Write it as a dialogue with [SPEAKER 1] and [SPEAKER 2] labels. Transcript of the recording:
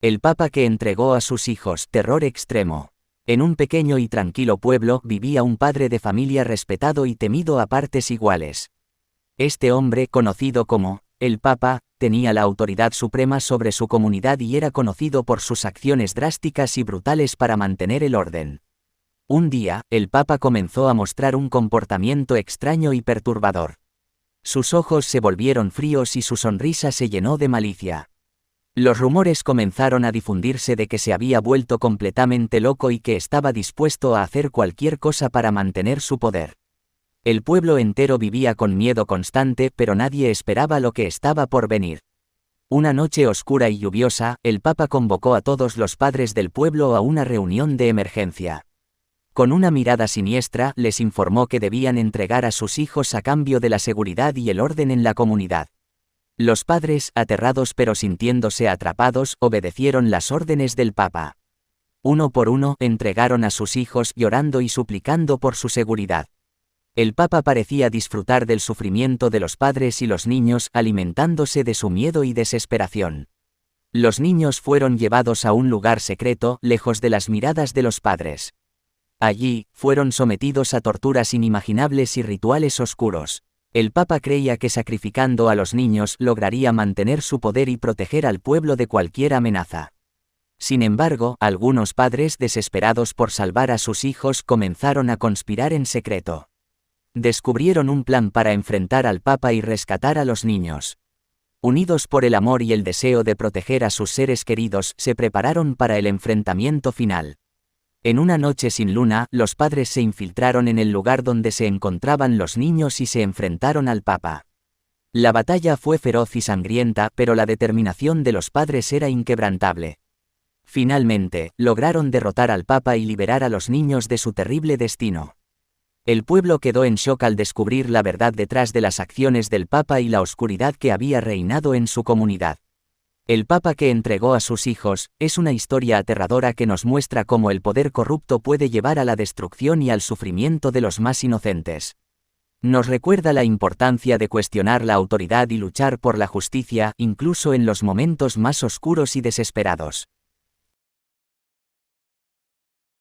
[SPEAKER 1] El Papa que entregó a sus hijos, terror extremo. En un pequeño y tranquilo pueblo vivía un padre de familia respetado y temido a partes iguales. Este hombre, conocido como el Papa, tenía la autoridad suprema sobre su comunidad y era conocido por sus acciones drásticas y brutales para mantener el orden. Un día, el Papa comenzó a mostrar un comportamiento extraño y perturbador. Sus ojos se volvieron fríos y su sonrisa se llenó de malicia. Los rumores comenzaron a difundirse de que se había vuelto completamente loco y que estaba dispuesto a hacer cualquier cosa para mantener su poder. El pueblo entero vivía con miedo constante, pero nadie esperaba lo que estaba por venir. Una noche oscura y lluviosa, el Papa convocó a todos los padres del pueblo a una reunión de emergencia. Con una mirada siniestra, les informó que debían entregar a sus hijos a cambio de la seguridad y el orden en la comunidad. Los padres, aterrados pero sintiéndose atrapados, obedecieron las órdenes del Papa. Uno por uno, entregaron a sus hijos, llorando y suplicando por su seguridad. El Papa parecía disfrutar del sufrimiento de los padres y los niños, alimentándose de su miedo y desesperación. Los niños fueron llevados a un lugar secreto, lejos de las miradas de los padres. Allí, fueron sometidos a torturas inimaginables y rituales oscuros. El Papa creía que sacrificando a los niños lograría mantener su poder y proteger al pueblo de cualquier amenaza. Sin embargo, algunos padres, desesperados por salvar a sus hijos, comenzaron a conspirar en secreto. Descubrieron un plan para enfrentar al Papa y rescatar a los niños. Unidos por el amor y el deseo de proteger a sus seres queridos, se prepararon para el enfrentamiento final. En una noche sin luna, los padres se infiltraron en el lugar donde se encontraban los niños y se enfrentaron al Papa. La batalla fue feroz y sangrienta, pero la determinación de los padres era inquebrantable. Finalmente, lograron derrotar al Papa y liberar a los niños de su terrible destino. El pueblo quedó en shock al descubrir la verdad detrás de las acciones del Papa y la oscuridad que había reinado en su comunidad. El Papa que entregó a sus hijos, es una historia aterradora que nos muestra cómo el poder corrupto puede llevar a la destrucción y al sufrimiento de los más inocentes. Nos recuerda la importancia de cuestionar la autoridad y luchar por la justicia, incluso en los momentos más oscuros y desesperados.